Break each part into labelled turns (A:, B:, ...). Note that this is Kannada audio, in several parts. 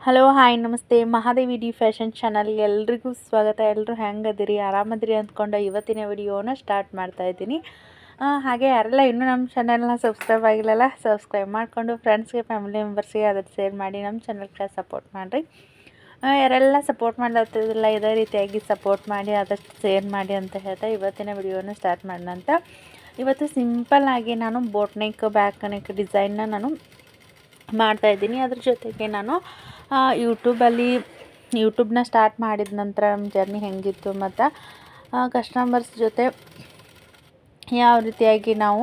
A: ಹಲೋ ಹಾಯ್ ನಮಸ್ತೆ ಮಹಾದೇವಿ ಡಿ ಫ್ಯಾಷನ್ ಚಾನಲ್ಗೆ ಎಲ್ರಿಗೂ ಸ್ವಾಗತ. ಎಲ್ಲರೂ ಹೆಂಗದಿರಿ, ಆರಾಮದಿರಿ ಅಂದ್ಕೊಂಡು ಇವತ್ತಿನ ವಿಡಿಯೋನ ಸ್ಟಾರ್ಟ್ ಮಾಡ್ತಾ ಇದ್ದೀನಿ. ಹಾಗೆ ಯಾರೆಲ್ಲ ಇನ್ನೂ ನಮ್ಮ ಚಾನಲ್ನ ಸಬ್ಸ್ಕ್ರೈಬ್ ಆಗಿಲ್ಲಲ್ಲ, ಸಬ್ಸ್ಕ್ರೈಬ್ ಮಾಡಿಕೊಂಡು ಫ್ರೆಂಡ್ಸ್ಗೆ ಫ್ಯಾಮಿಲಿ ಮೆಂಬರ್ಸ್ಗೆ ಅದನ್ನು ಶೇರ್ ಮಾಡಿ ನಮ್ಮ ಚಾನಲ್ಗೆ ಸಪೋರ್ಟ್ ಮಾಡಿರಿ. ಯಾರೆಲ್ಲ ಸಪೋರ್ಟ್ ಮಾಡ್ಲತ್ತಿಲ್ಲ ಇದೇ ರೀತಿಯಾಗಿ ಸಪೋರ್ಟ್ ಮಾಡಿ ಆದಷ್ಟು ಶೇರ್ ಮಾಡಿ ಅಂತ ಹೇಳ್ತಾ ಇವತ್ತಿನ ವಿಡಿಯೋನ ಸ್ಟಾರ್ಟ್ ಮಾಡೋಣ ಅಂತ. ಇವತ್ತು ಸಿಂಪಲ್ಲಾಗಿ ನಾನು ಬೋಟ್ ನೆಕ್ ಬ್ಯಾಕ್ ನೆಕ್ ಡಿಸೈನ್ನ ನಾನು ಮಾಡ್ತಾಯಿದ್ದೀನಿ. ಅದ್ರ ಜೊತೆಗೆ ನಾನು ಯೂಟ್ಯೂಬ್ನ ಸ್ಟಾರ್ಟ್ ಮಾಡಿದ ನಂತರ ನಮ್ಮ ಜರ್ನಿ ಹೆಂಗಿತ್ತು ಮತ್ತು ಕಸ್ಟಮರ್ಸ್ ಜೊತೆ ಯಾವ ರೀತಿಯಾಗಿ ನಾವು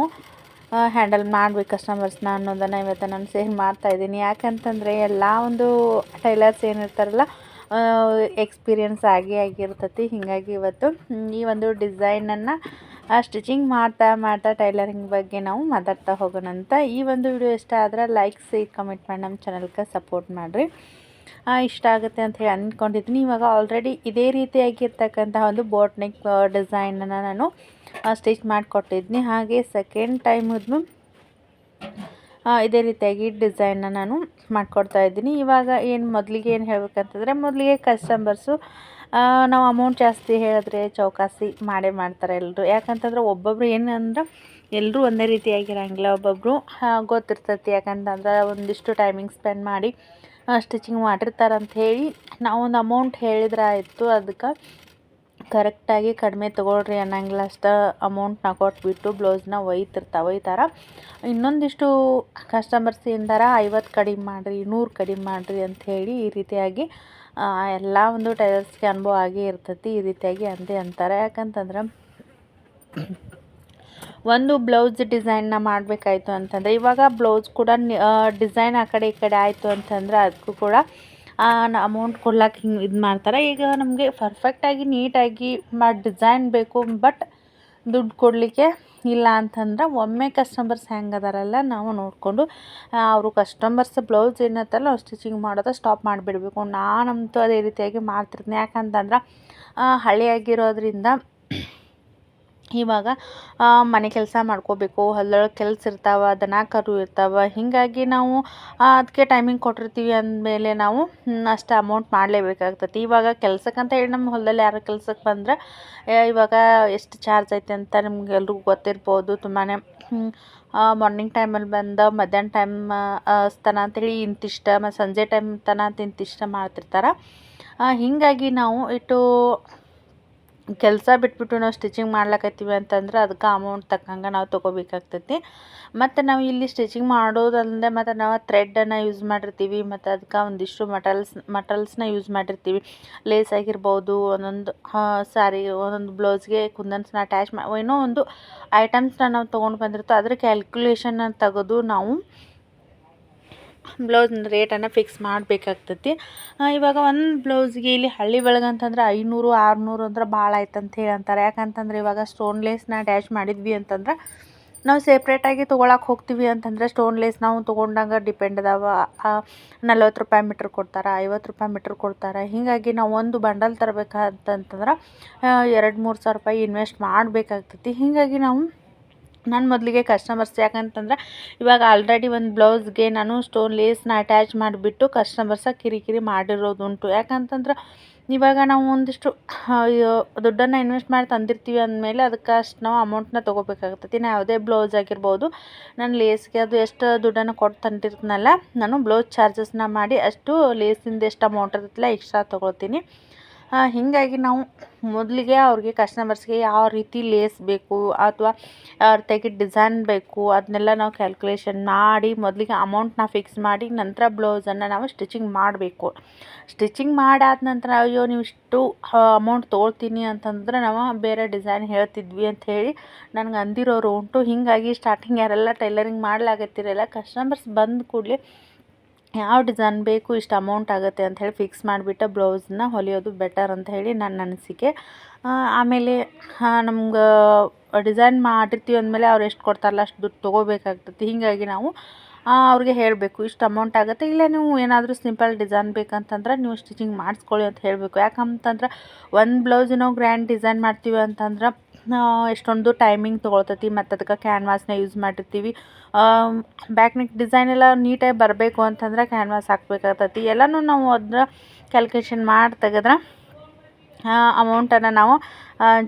A: ಹ್ಯಾಂಡಲ್ ಮಾಡಬೇಕು ಕಸ್ಟಮರ್ಸ್ನ ಅನ್ನೋದನ್ನು ಇವತ್ತು ನಾನು ಶೇರ್ ಮಾಡ್ತಾಯಿದ್ದೀನಿ. ಯಾಕಂತಂದರೆ ಎಲ್ಲ ಒಂದು ಟೈಲರ್ಸ್ ಏನಿರ್ತಾರಲ್ಲ ಎಕ್ಸ್ಪೀರಿಯನ್ಸ್ ಆಗಿರ್ತೈತಿ. ಹೀಗಾಗಿ ಇವತ್ತು ಈ ಒಂದು ಡಿಸೈನನ್ನು ಸ್ಟಿಚಿಂಗ್ ಮಾಡ್ತಾ ಟೈಲರಿಂಗ್ ಬಗ್ಗೆ ನಾವು ಮಾತಾಡ್ತಾ ಹೋಗೋಣ ಅಂತ. ಈ ಒಂದು ವಿಡಿಯೋ ಇಷ್ಟ ಆದರೆ ಲೈಕ್ ಶೇರ್ ಕಮೆಂಟ್ ಮಾಡಿ ನಮ್ಮ ಚಾನಲ್ಗೆ ಸಪೋರ್ಟ್ ಮಾಡಿರಿ. ಇಷ್ಟ ಆಗುತ್ತೆ ಅಂತ ಹೇಳಿ ಅಂದ್ಕೊಂಡಿದ್ದೀನಿ. ಇವಾಗ ಆಲ್ರೆಡಿ ಇದೇ ರೀತಿಯಾಗಿರ್ತಕ್ಕಂಥ ಒಂದು ಬೋಟ್ ನೆಕ್ ಡಿಸೈನನ್ನು ನಾನು ಸ್ಟಿಚ್ ಮಾಡಿಕೊಟ್ಟಿದ್ದೀನಿ. ಹಾಗೆ ಸೆಕೆಂಡ್ ಟೈಮು ಇದೇ ರೀತಿಯಾಗಿ ಡಿಸೈನ್ನ ನಾನು ಮಾಡಿಕೊಡ್ತಾಯಿದ್ದೀನಿ. ಇವಾಗ ಮೊದಲಿಗೆ ಏನು ಹೇಳ್ಬೇಕಂತಂದರೆ, ಮೊದಲಿಗೆ ಕಸ್ಟಮರ್ಸು ನಾವು ಅಮೌಂಟ್ ಜಾಸ್ತಿ ಹೇಳಿದ್ರೆ ಚೌಕಾಸಿ ಮಾಡೇ ಮಾಡ್ತಾರೆ ಎಲ್ಲರೂ. ಯಾಕಂತಂದ್ರೆ ಒಬ್ಬೊಬ್ರು ಏನಂದ್ರೆ ಎಲ್ಲರೂ ಒಂದೇ ರೀತಿಯಾಗಿರೋಂಗಿಲ್ಲ, ಒಬ್ಬೊಬ್ಬರು ಗೊತ್ತಿರ್ತೈತಿ. ಯಾಕಂತಂದ್ರೆ ಒಂದಿಷ್ಟು ಟೈಮಿಂಗ್ ಸ್ಪೆಂಡ್ ಮಾಡಿ ಸ್ಟಿಚಿಂಗ್ ಮಾಡಿರ್ತಾರಂತ ಹೇಳಿ ನಾವೊಂದು ಅಮೌಂಟ್ ಹೇಳಿದ್ರೆ ಆಯಿತು, ಅದಕ್ಕೆ ಕರೆಕ್ಟಾಗಿ ಕಡಿಮೆ ತೊಗೊಳ್ರಿ ಅನ್ನಂಗಿಲ್ಲ. ಅಷ್ಟು ಅಮೌಂಟ್ನ ಕೊಟ್ಬಿಟ್ಟು ಬ್ಲೌಸ್ನ ಒಯ್ತಾರೆ. ಇನ್ನೊಂದಿಷ್ಟು ಕಸ್ಟಮರ್ಸ್ ಏನಾರ 50 ಕಡಿಮೆ ಮಾಡಿರಿ, 100 ಕಡಿಮೆ ಮಾಡಿರಿ ಅಂಥೇಳಿ ಈ ರೀತಿಯಾಗಿ ಎಲ್ಲ ಒಂದು ಟೈಲರ್ಸ್ಗೆ ಅನುಭವ ಆಗೇ ಇರ್ತೈತಿ. ಈ ರೀತಿಯಾಗಿ ಅಂತಾರೆ. ಯಾಕಂತಂದ್ರೆ ಒಂದು ಬ್ಲೌಸ್ ಡಿಸೈನ್ನ ಮಾಡಬೇಕಾಯ್ತು ಅಂತಂದರೆ, ಇವಾಗ ಬ್ಲೌಸ್ ಕೂಡ ಡಿಸೈನ್ ಆ ಕಡೆ ಈ ಕಡೆ ಆಯಿತು ಅಂತಂದ್ರೆ ಅದಕ್ಕೂ ಕೂಡ ಅಮೌಂಟ್ ಕೊಡ್ಲಿಕ್ಕೆ ಹಿಂಗೆ ಇದು ಮಾಡ್ತಾರೆ. ಈಗ ನಮಗೆ ಪರ್ಫೆಕ್ಟಾಗಿ ನೀಟಾಗಿ ಡಿಸೈನ್ ಬೇಕು, ಬಟ್ ದುಡ್ಡು ಕೊಡಲಿಕ್ಕೆ ಇಲ್ಲ ಅಂತಂದ್ರೆ ಒಮ್ಮೆ ಕಸ್ಟಮರ್ಸ್ ಹೆಂಗದಾರಲ್ಲ ನಾವು ನೋಡಿಕೊಂಡು ಅವರು ಕಸ್ಟಮರ್ಸ್ ಬ್ಲೌಸ್ ಏನತ್ತಲ್ಲ ಸ್ಟಿಚಿಂಗ್ ಮಾಡೋದು ಸ್ಟಾಪ್ ಮಾಡಿಬಿಡ್ಬೇಕು. ನಾನಂತೂ ಅದೇ ರೀತಿಯಾಗಿ ಮಾಡ್ತಿರ್ತೀನಿ. ಯಾಕಂತಂದ್ರೆ ಹಳ್ಳಿಯಾಗಿರೋದ್ರಿಂದ ಇವಾಗ ಮನೆ ಕೆಲಸ ಮಾಡ್ಕೋಬೇಕು, ಹೊಲದೊಳಗೆ ಕೆಲಸ ಇರ್ತಾವೆ, ದನ ಕರು ಇರ್ತಾವೆ. ಹೀಗಾಗಿ ನಾವು ಅದಕ್ಕೆ ಟೈಮಿಂಗ್ ಕೊಟ್ಟಿರ್ತೀವಿ ಅಂದಮೇಲೆ ನಾವು ಅಷ್ಟು ಅಮೌಂಟ್ ಮಾಡಲೇಬೇಕಾಗ್ತೈತಿ. ಇವಾಗ ಕೆಲಸಕ್ಕಂತ ಹೇಳಿ ನಮ್ಮ ಹೊಲದಲ್ಲಿ ಯಾರು ಕೆಲಸಕ್ಕೆ ಬಂದ್ರೆ ಇವಾಗ ಎಷ್ಟು ಚಾರ್ಜ್ ಐತೆ ಅಂತ ನಿಮ್ಗೆಲ್ರಿಗೂ ಗೊತ್ತಿರ್ಬೋದು. ತುಂಬಾ ಮಾರ್ನಿಂಗ್ ಟೈಮಲ್ಲಿ ಬಂದು ಮಧ್ಯಾಹ್ನ ಟೈಮ್ ತನ ಅಂತೇಳಿ ಇಂತಿಷ್ಟ, ಮತ್ತು ಸಂಜೆ ಟೈಮ್ ತನ ಅಂತ ಇಂತಿಷ್ಟ ಮಾಡ್ತಿರ್ತಾರೆ. ಹೀಗಾಗಿ ನಾವು ಕೆಲಸ ಬಿಟ್ಬಿಟ್ಟು ನಾವು ಸ್ಟಿಚಿಂಗ್ ಮಾಡ್ಲಕತ್ತೀವಿ ಅಂತಂದ್ರೆ ಅದಕ್ಕೆ ಅಮೌಂಟ್ ತಕ್ಕಂಗೆ ನಾವು ತೊಗೋಬೇಕಾಗ್ತೈತಿ. ಮತ್ತು ನಾವು ಇಲ್ಲಿ ಸ್ಟಿಚಿಂಗ್ ಮಾಡೋದಲ್ಲದೆ ಮತ್ತು ನಾವು ಥ್ರೆಡನ್ನು ಯೂಸ್ ಮಾಡಿರ್ತೀವಿ, ಮತ್ತು ಅದಕ್ಕೆ ಒಂದಿಷ್ಟು ಮಟಲ್ಸ್ನ ಯೂಸ್ ಮಾಡಿರ್ತೀವಿ. ಲೇಸ್ ಆಗಿರ್ಬೋದು, ಒಂದೊಂದು ಒಂದೊಂದು ಬ್ಲೌಸ್ಗೆ ಕುಂದನ್ಸ್ನ ಅಟ್ಯಾಚ್ ಏನೋ ಒಂದು ಐಟಮ್ಸ್ನ ನಾವು ತೊಗೊಂಡು ಬಂದಿರ್ತೀವಿ. ಅದ್ರ ಕ್ಯಾಲ್ಕುಲೇಷನ್ನ ತೆಗೆದು ನಾವು ಬ್ಲೌಸ್ನ ರೇಟನ್ನು ಫಿಕ್ಸ್ ಮಾಡಬೇಕಾಗ್ತೈತಿ. ಇವಾಗ ಒಂದು ಬ್ಲೌಸ್ಗೆ ಇಲ್ಲಿ ಹಳ್ಳಿ ಒಳಗಂತಂದ್ರೆ 500 600 ಅಂದ್ರೆ ಭಾಳ ಆಯ್ತು ಅಂತ ಹೇಳಿ ಅಂತಾರೆ. ಯಾಕಂತಂದ್ರೆ ಇವಾಗ ಸ್ಟೋನ್ ಲೇಸ್ನ ಅಟ್ಯಾಚ್ ಮಾಡಿದ್ವಿ ಅಂತಂದ್ರೆ ನಾವು ಸೆಪ್ರೇಟಾಗಿ ತೊಗೊಳಕ್ಕೆ ಹೋಗ್ತೀವಿ ಅಂತಂದರೆ ಸ್ಟೋನ್ ಲೇಸ್ ನಾವು ತೊಗೊಂಡಾಗ ಡಿಪೆಂಡ್ ಅದಾವ. 40 ರೂಪಾಯಿ ಮೀಟ್ರ್ ಕೊಡ್ತಾರೆ, 50 ರೂಪಾಯಿ ಮೀಟ್ರ್ ಕೊಡ್ತಾರೆ. ಹೀಗಾಗಿ ನಾವು ಒಂದು ಬಂಡಲ್ ತರಬೇಕಂತಂದ್ರೆ 2-3 ಸಾವಿರ ರೂಪಾಯಿ ಇನ್ವೆಸ್ಟ್ ಮಾಡಬೇಕಾಗ್ತೈತಿ. ಹೀಗಾಗಿ ನಾನು ಮೊದಲಿಗೆ ಕಸ್ಟಮರ್ಸ್, ಯಾಕಂತಂದ್ರೆ ಇವಾಗ ಆಲ್ರೆಡಿ ಒಂದು ಬ್ಲೌಸ್ಗೆ ನಾನು ಸ್ಟೋನ್ ಲೇಸ್ನ ಅಟ್ಯಾಚ್ ಮಾಡಿಬಿಟ್ಟು ಕಸ್ಟಮರ್ಸ ಕಿರಿಕಿರಿ ಮಾಡಿರೋದುಂಟು. ಯಾಕಂತಂದ್ರೆ ಇವಾಗ ನಾವು ಒಂದಿಷ್ಟು ದುಡ್ಡನ್ನು ಇನ್ವೆಸ್ಟ್ ಮಾಡಿ ತಂದಿರ್ತೀವಿ ಅಂದಮೇಲೆ ಅದಕ್ಕೆ ಅಷ್ಟು ನಾವು ಅಮೌಂಟ್ನ ತೊಗೋಬೇಕಾಗ್ತೈತಿ. ನಾನು ಯಾವುದೇ ಬ್ಲೌಸ್ ಆಗಿರ್ಬೋದು, ನಾನು ಲೇಸ್ಗೆ ಅದು ಎಷ್ಟು ದುಡ್ಡನ್ನು ಕೊಟ್ಟು ತಂದಿರ್ತೀನಲ್ಲ, ನಾನು ಬ್ಲೌಸ್ ಚಾರ್ಜಸ್ನ ಮಾಡಿ ಅಷ್ಟು ಲೇಸಿಂದ ಎಷ್ಟು ಅಮೌಂಟ್ ಇರ್ತೈತಿಲ್ಲ ಎಕ್ಸ್ಟ್ರಾ ತೊಗೊಳ್ತೀನಿ. ಹೀಗಾಗಿ ನಾವು ಮೊದಲಿಗೆ ಅವ್ರಿಗೆ ಕಸ್ಟಮರ್ಸ್ಗೆ ಯಾವ ರೀತಿ ಲೇಸ್ ಬೇಕು ಅಥವಾ ಯಾವ ರೀತಿಯಾಗಿ ಡಿಸೈನ್ ಬೇಕು ಅದನ್ನೆಲ್ಲ ನಾವು ಕ್ಯಾಲ್ಕುಲೇಷನ್ ಮಾಡಿ ಮೊದಲಿಗೆ ಅಮೌಂಟ್ನ ಫಿಕ್ಸ್ ಮಾಡಿ ನಂತರ ಬ್ಲೌಸನ್ನು ನಾವು ಸ್ಟಿಚಿಂಗ್ ಮಾಡಬೇಕು. ಸ್ಟಿಚಿಂಗ್ ಮಾಡಾದ ನಂತರ ಅಯ್ಯೋ ನೀವು ಇಷ್ಟು ಅಮೌಂಟ್ ತೊಗೊಳ್ತೀನಿ ಅಂತಂದ್ರೆ ನಾವು ಬೇರೆ ಡಿಸೈನ್ ಹೇಳ್ತಿದ್ವಿ ಅಂಥೇಳಿ ನನಗೆ ಅಂದಿರೋರು ಉಂಟು. ಹೀಗಾಗಿ ಸ್ಟಾರ್ಟಿಂಗ್ ಯಾರೆಲ್ಲ ಟೈಲರಿಂಗ್ ಮಾಡ್ಲಾಗತ್ತಿರಲ್ಲ, ಕಸ್ಟಮರ್ಸ್ ಬಂದ ಕೂಡಲೇ ಯಾವ ಡಿಸೈನ್ ಬೇಕು ಇಷ್ಟು ಅಮೌಂಟ್ ಆಗುತ್ತೆ ಅಂಥೇಳಿ ಫಿಕ್ಸ್ ಮಾಡಿಬಿಟ್ಟು ಬ್ಲೌಸನ್ನ ಹೊಲಿಯೋದು ಬೆಟರ್ ಅಂತ ಹೇಳಿ ನನ್ನ ಅನಿಸಿಕೆ. ಆಮೇಲೆ ನಮ್ಗೆ ಡಿಸೈನ್ ಮಾಡಿರ್ತೀವಿ ಅಂದಮೇಲೆ ಅವ್ರು ಎಷ್ಟು ಕೊಡ್ತಾರಲ್ಲ ಅಷ್ಟು ದುಡ್ಡು ತೊಗೋಬೇಕಾಗ್ತೈತಿ. ಹೀಗಾಗಿ ನಾವು ಅವ್ರಿಗೆ ಹೇಳಬೇಕು ಇಷ್ಟು ಅಮೌಂಟ್ ಆಗುತ್ತೆ, ಇಲ್ಲ ನೀವು ಏನಾದರೂ ಸಿಂಪಲ್ ಡಿಸೈನ್ ಬೇಕಂತಂದ್ರೆ ನೀವು ಸ್ಟಿಚಿಂಗ್ ಮಾಡಿಸ್ಕೊಳ್ಳಿ ಅಂತ ಹೇಳಬೇಕು. ಯಾಕಂತಂದ್ರೆ ಒಂದು ಬ್ಲೌಸ್ ನಾವು ಗ್ರ್ಯಾಂಡ್ ಡಿಸೈನ್ ಮಾಡ್ತೀವಿ ಅಂತಂದ್ರೆ ಎಷ್ಟೊಂದು ಟೈಮಿಂಗ್ ತೊಗೊಳ್ತೈತಿ. ಮತ್ತು ಅದಕ್ಕೆ ಕ್ಯಾನ್ವಾಸ್ನ ಯೂಸ್ ಮಾಡಿರ್ತೀವಿ. ಬ್ಯಾಕ್ ನೆಕ್ ಡಿಸೈನ್ ಎಲ್ಲ ನೀಟಾಗಿ ಬರಬೇಕು ಅಂತಂದ್ರೆ ಕ್ಯಾನ್ವಾಸ್ ಹಾಕ್ಬೇಕಾಗ್ತೈತಿ. ಎಲ್ಲನೂ ನಾವು ಅದನ್ನ ಕ್ಯಾಲ್ಕುಲೇಷನ್ ಮಾಡಿ ತೆಗೆದ್ರೆ ಅಮೌಂಟನ್ನು ನಾವು